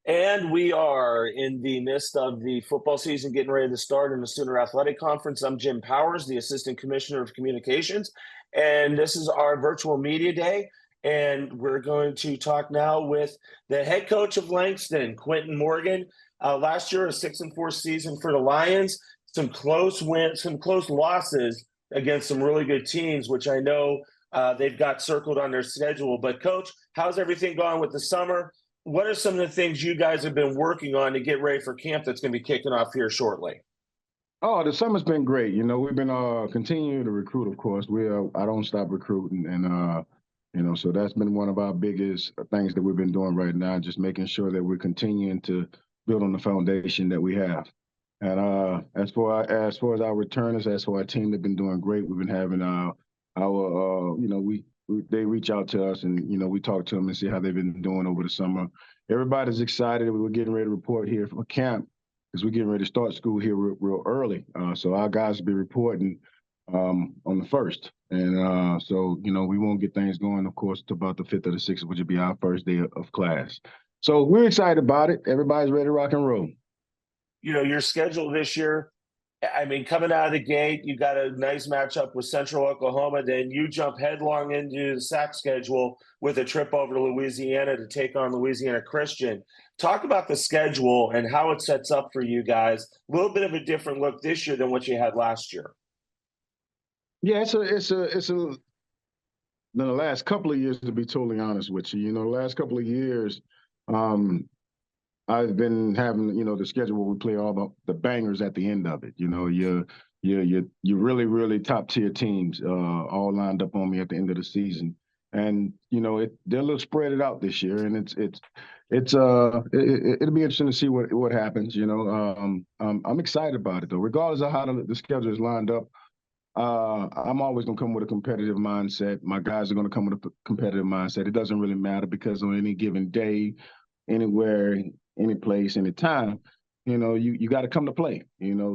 And we are in the midst of the football season getting ready to start in the Sooner Athletic Conference. I'm Jim Powers, the Assistant Commissioner of Communications, and this is our virtual media day. And we're going to talk now with the head coach of Langston, Quinton Morgan. Last year, a 6-4 season for the Lions. Some close wins, some close losses against some really good teams, which I know they've got circled on their schedule. But, Coach, how's everything going with the summer? What are some of the things you guys have been working on to get ready for camp that's going to be kicking off here shortly? Oh, the summer's been great. We've been continuing to recruit, of course. I don't stop recruiting, and so that's been one of our biggest things that we've been doing right now, just making sure that we're continuing to build on the foundation that we have. And as far as our returners, as for our team, they've been doing great. We've been having they reach out to us, and we talk to them and see how they've been doing over the summer. Everybody's excited. We're getting ready to report here for camp because we're getting ready to start school here real early. So our guys will be reporting on the 1st. And so we won't get things going, of course, to about the 5th or the 6th, which will be our first day of class. So we're excited about it. Everybody's ready to rock and roll. Your schedule this year, I mean, coming out of the gate, you got a nice matchup with Central Oklahoma. Then you jump headlong into the SAC schedule with a trip over to Louisiana to take on Louisiana Christian. Talk about the schedule and how it sets up for you guys. A little bit of a different look this year than what you had last year. Yeah, it's than the last couple of years, to be totally honest with you. The last couple of years, I've been having, the schedule where we play all the bangers at the end of it. You're really, really top tier teams all lined up on me at the end of the season. And, they're a little spread it out this year, and it'll be interesting to see what happens. I'm excited about it though, regardless of how the schedule is lined up. I'm always going to come with a competitive mindset. My guys are going to come with a competitive mindset. It doesn't really matter because on any given day, anywhere, any place, any time, you got to come to play,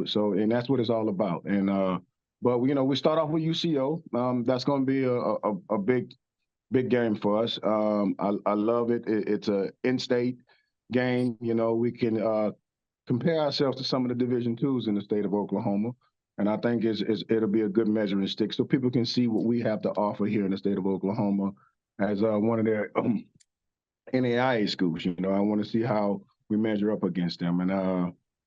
so, and that's what it's all about. And, but, we start off with UCO. That's going to be a big game for us. I love it. It's a in-state game. We can compare ourselves to some of the Division IIs in the state of Oklahoma. And I think it'll be a good measuring stick so people can see what we have to offer here in the state of Oklahoma as one of their NAIA schools. I want to see how we measure up against them. And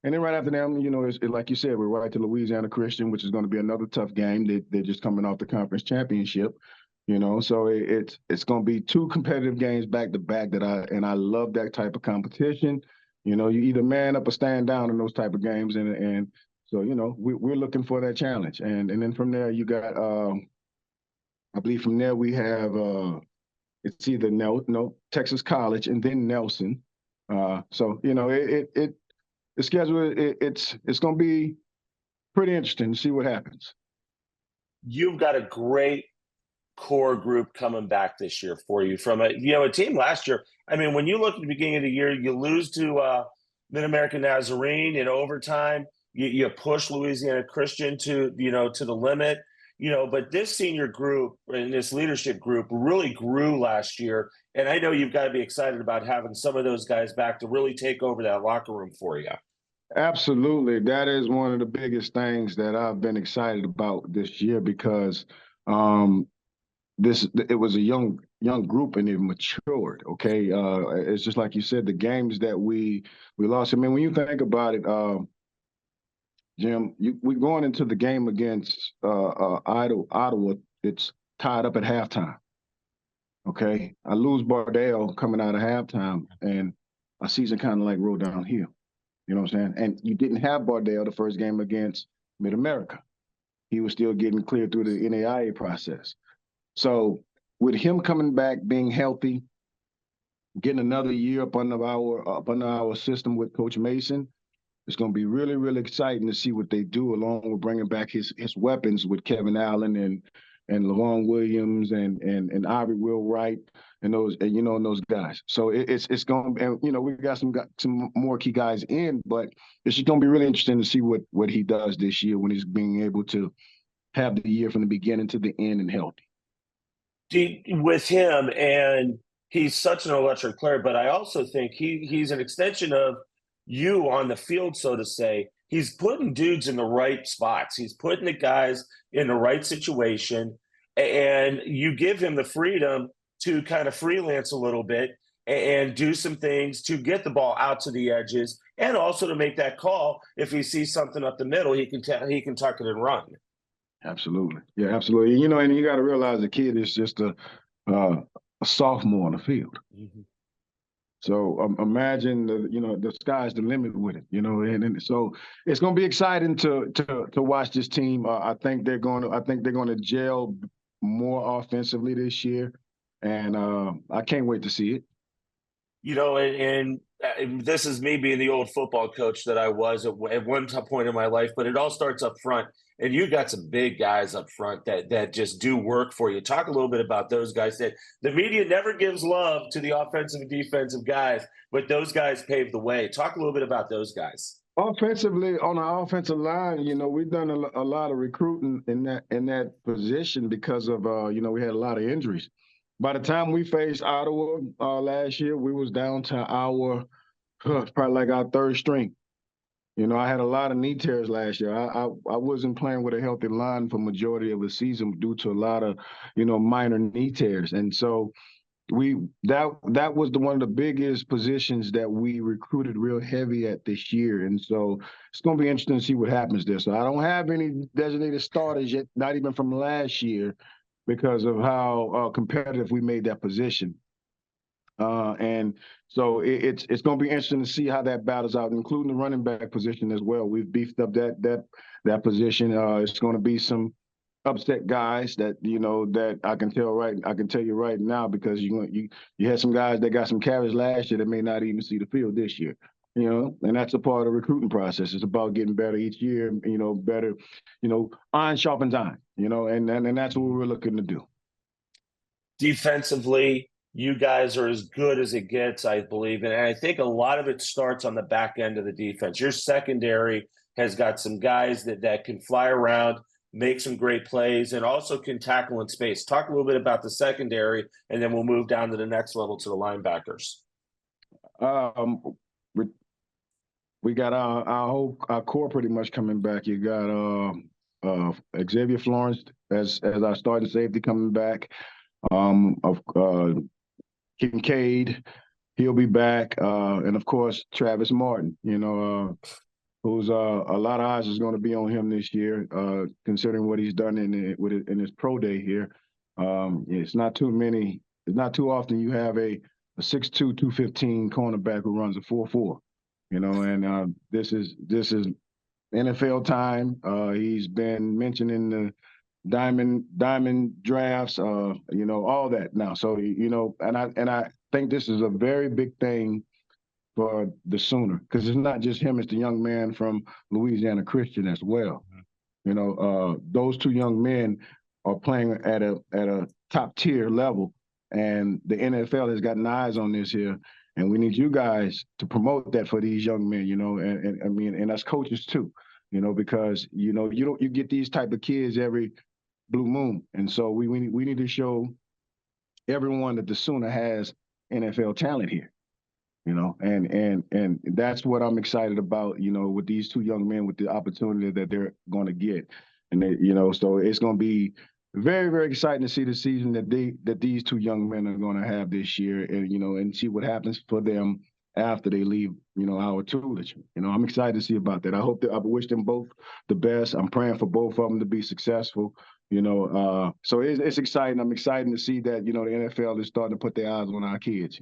then right after them, it's like you said, we're right to Louisiana Christian, which is going to be another tough game. They're just coming off the conference championship. So it's going to be two competitive games back to back and I love that type of competition. You either man up or stand down in those type of games, and so we're looking for that challenge. And then from there you got I believe from there we have it's either Texas College and then Nelson. So the schedule it's going to be pretty interesting to see what happens. You've got a great core group coming back this year for you from a team last year. I mean, when you look at the beginning of the year, you lose to Mid-American Nazarene in overtime. You push Louisiana Christian to the limit. But this senior group and this leadership group really grew last year. And I know you've got to be excited about having some of those guys back to really take over that locker room for you. Absolutely. That is one of the biggest things that I've been excited about this year because it was a young group and it matured. Okay. It's just like you said, the games that we lost. I mean, when you think about it, Jim, we're going into the game against Ottawa. It's tied up at halftime. Okay. I lose Bardale coming out of halftime and our season kind of like rolled downhill. You know what I'm saying? And you didn't have Bardale the first game against Mid-America. He was still getting cleared through the NAIA process. So with him coming back, being healthy, getting another year up under our system with Coach Mason, it's going to be really, really exciting to see what they do, along with bringing back his weapons with Kevin Allen and LaVon Williams and Ivory Will Wright and those guys. So it's going to, and we got some more key guys in, but it's just going to be really interesting to see what he does this year when he's being able to have the year from the beginning to the end and healthy. With him and he's such an electric player, but I also think he's an extension of you on the field, so to say. He's putting dudes in the right spots. He's putting the guys in the right situation, and you give him the freedom to kind of freelance a little bit and do some things to get the ball out to the edges, and also to make that call if he sees something up the middle, he can tuck it and run. Absolutely. Yeah, absolutely. You know, and you got to realize the kid is just a sophomore on the field. Mm-hmm. So imagine the sky's the limit with it, and so it's going to be exciting to watch this team. I think they're going to gel more offensively this year, and I can't wait to see it. And this is me being the old football coach that I was at one point in my life, but it all starts up front. And you got some big guys up front that just do work for you. Talk a little bit about those guys. That the media never gives love to the offensive and defensive guys, but those guys paved the way. Talk a little bit about those guys. Offensively, on the offensive line, we've done a lot of recruiting in that position because of we had a lot of injuries. By the time we faced Ottawa last year, we was down to probably like our third string. I had a lot of knee tears last year. I wasn't playing with a healthy line for majority of the season due to a lot of, minor knee tears. And so that was one of the biggest positions that we recruited real heavy at this year. And so it's going to be interesting to see what happens there. So I don't have any designated starters yet, not even from last year, because of how competitive we made that position. And so it's going to be interesting to see how that battles out, including the running back position as well. We've beefed up that position. It's going to be some upset guys that that I can tell you right now, because you had some guys that got some carries last year that may not even see the field this year. And that's a part of the recruiting process. It's about getting better each year. Better. Iron sharpens iron. And that's what we're looking to do. Defensively, you guys are as good as it gets, I believe. And I think a lot of it starts on the back end of the defense. Your secondary has got some guys that can fly around, make some great plays, and also can tackle in space. Talk a little bit about the secondary, and then we'll move down to the next level to the linebackers. We got our core pretty much coming back. You got Xavier Florence as our starting safety coming back. Kincaid, he'll be back, and of course Travis Martin. Who's a lot of eyes is going to be on him this year, considering what he's done in his pro day here. It's not too often you have a 6'2", 215 cornerback who runs a 4.4. And this is NFL time. He's been mentioned in the diamond drafts, all that now. So, and I think this is a very big thing for the Sooner, because it's not just him, it's the young man from Louisiana Christian as well. Those two young men are playing at a top tier level, and the NFL has gotten eyes on this here, and we need you guys to promote that for these young men, and I mean, and us coaches too, because you get these type of kids every blue moon. And so we need to show everyone that the Sooner has NFL talent here, and that's what I'm excited about, with these two young men, with the opportunity that they're going to get. And so it's going to be very, very exciting to see the season that these two young men are going to have this year, and see what happens for them after they leave, our tutelage. I'm excited to see about that. I wish them both the best. I'm praying for both of them to be successful. So it's exciting. I'm excited to see that, the NFL is starting to put their eyes on our kids,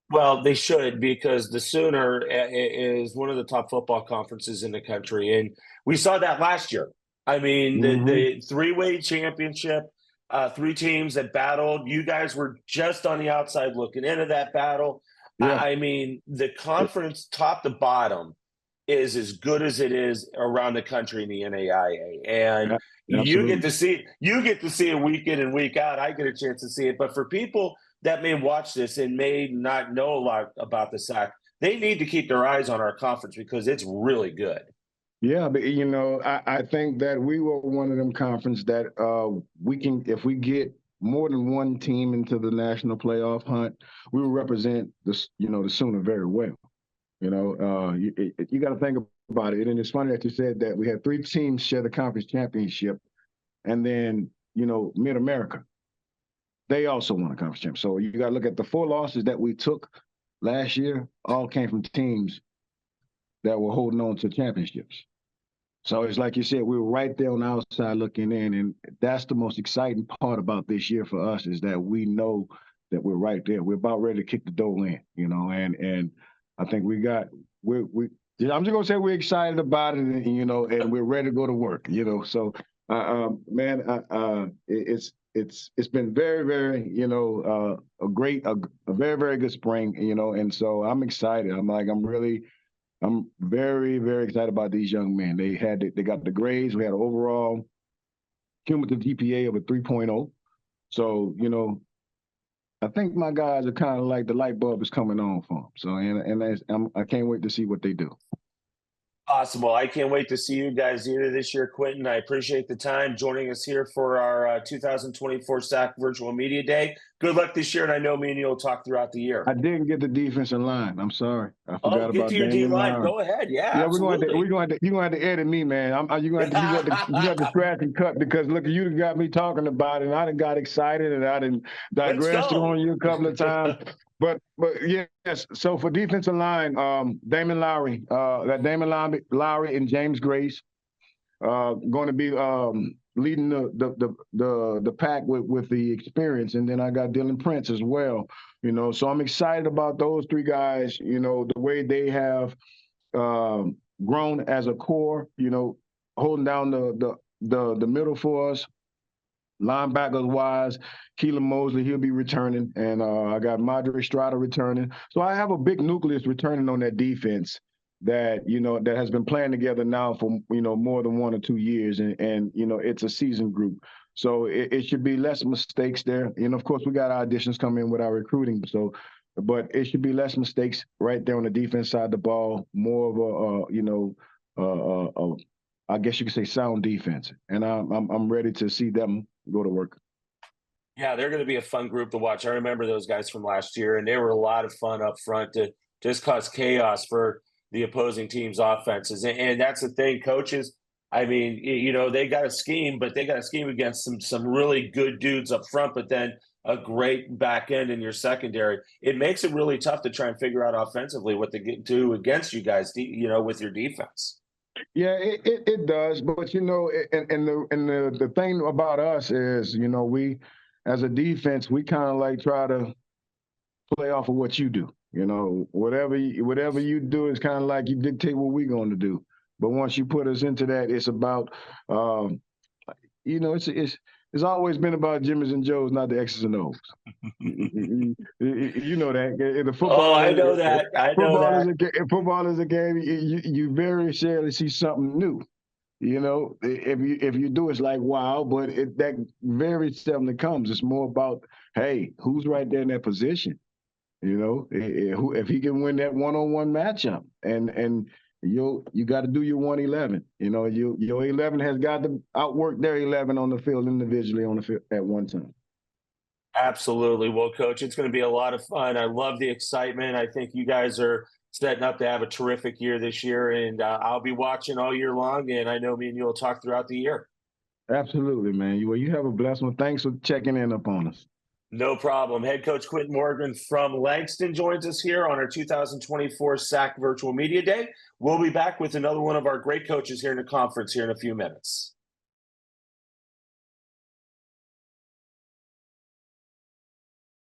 Well, they should, because the Sooner is one of the top football conferences in the country. And we saw that last year. I mean, the three-way championship, three teams that battled. You guys were just on the outside looking into that battle. Yeah. I mean, the conference top to bottom is as good as it is around the country in the NAIA. And you get to see it week in and week out. I get a chance to see it. But for people that may watch this and may not know a lot about the SAC, they need to keep their eyes on our conference, because it's really good. Yeah, but I think that we were one of them conference that we can, if we get more than one team into the national playoff hunt, we will represent the Sooner very well. You got to think about it. And it's funny that you said that we had 3 teams share the conference championship, and then, Mid-America, they also won a conference championship. So you got to look at the 4 losses that we took last year, all came from teams that were holding on to championships. So it's like you said, we were right there on the outside looking in, and that's the most exciting part about this year for us, is that we know that we're right there. We're about ready to kick the door in, and I think I'm just gonna say we're excited about it, and we're ready to go to work, So, man, it's been very, very, a very, very good spring, and so I'm excited. I'm very, very excited about these young men. They got the grades. We had an overall cumulative GPA of a 3.0. So, I think my guys are kind of like the light bulb is coming on for them. So, I can't wait to see what they do. Awesome. Well, I can't wait to see you guys either this year, Quinton. I appreciate the time joining us here for our 2024 SAC Virtual Media Day. Good luck this year, and I know me and you will talk throughout the year. I didn't get the defensive line. I'm sorry. I forgot get about to your D Damian line. Lowry. Go ahead. Yeah, Yeah, absolutely. you're going to have to edit me, man. You got to scratch and cut, because look, you got me talking about it, and I done got excited, and I done digressed on you a couple of times. But yes. So for defensive line, Damon Lowry, and James Grace, going to be leading the pack with the experience, and then I got Dylan Prince as well. So I'm excited about those 3 guys. The way they have grown as a core. Holding down the middle for us. Linebackers wise, Keelan Mosley, he'll be returning, and I got Madre Estrada returning. So I have a big nucleus returning on that defense that that has been playing together now for more than 1 or 2 years, and it's a seasoned group. So it should be less mistakes there. And of course, we got our additions coming in with our recruiting. So, but it should be less mistakes right there on the defense side of the ball. More of a I guess you could say sound defense, and I'm ready to see them go to work. Yeah, they're going to be a fun group to watch. I remember those guys from last year, and they were a lot of fun up front to just cause chaos for the opposing team's offenses. And that's the thing, coaches. I mean, they got a scheme, but they got a scheme against some really good dudes up front, but then a great back end in your secondary. It makes it really tough to try and figure out offensively what to do against you guys, with your defense. Yeah, it does, but and the thing about us is, we as a defense, we kind of like try to play off of what you do. Whatever you do is kind of like you dictate what we're going to do. But once you put us into that, it's about, it's always been about Jimmy's and Joe's, not the X's and O's. You know that. The football. Oh, I know that. Football is a game. You very rarely see something new. If you do, it's like wow, but that very seldom comes. It's more about, hey, who's right there in that position? If he can win that one-on-one matchup, and you got to do your 1-11. Your 11 has got to outwork their 11 on the field individually on the field at one time. Absolutely. Well, Coach, it's going to be a lot of fun. I love the excitement. I think you guys are setting up to have a terrific year this year, and I'll be watching all year long, and I know me and you will talk throughout the year. Absolutely, man. Well, you have a blessed one. Thanks for checking in upon us. No problem. Head coach Quinton Morgan from Langston joins us here on our 2024 SAC Virtual Media Day. We'll be back with another one of our great coaches here in the conference here in a few minutes.